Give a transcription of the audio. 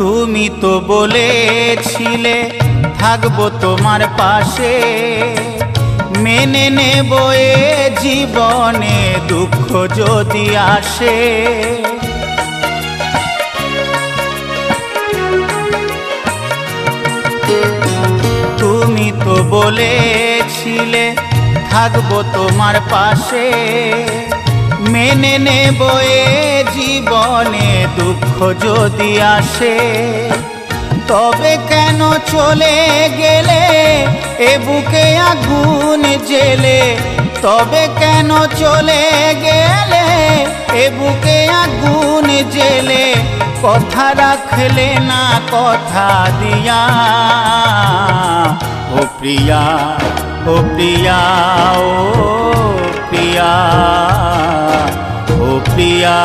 তুমি তো বলেছিলে থাকবো তোমার পাশে, মেনে নেব এ জীবনে দুঃখ যদি আসে। তুমি তো বলেছিলে থাকবো তোমার পাশে, মেনে নেব এ জীবনে দুঃখ যদি আসে। তবে কেন চলে গেলে এ বুকে আগুন জেলে, তবে কেন চলে গেলে এ বুকে আগুন জেলে, কথা রাখলে না কথা দিয়া। ও প্রিয়া, ও প্রিয়া, ও প্রিয়া, ও প্রিয়া।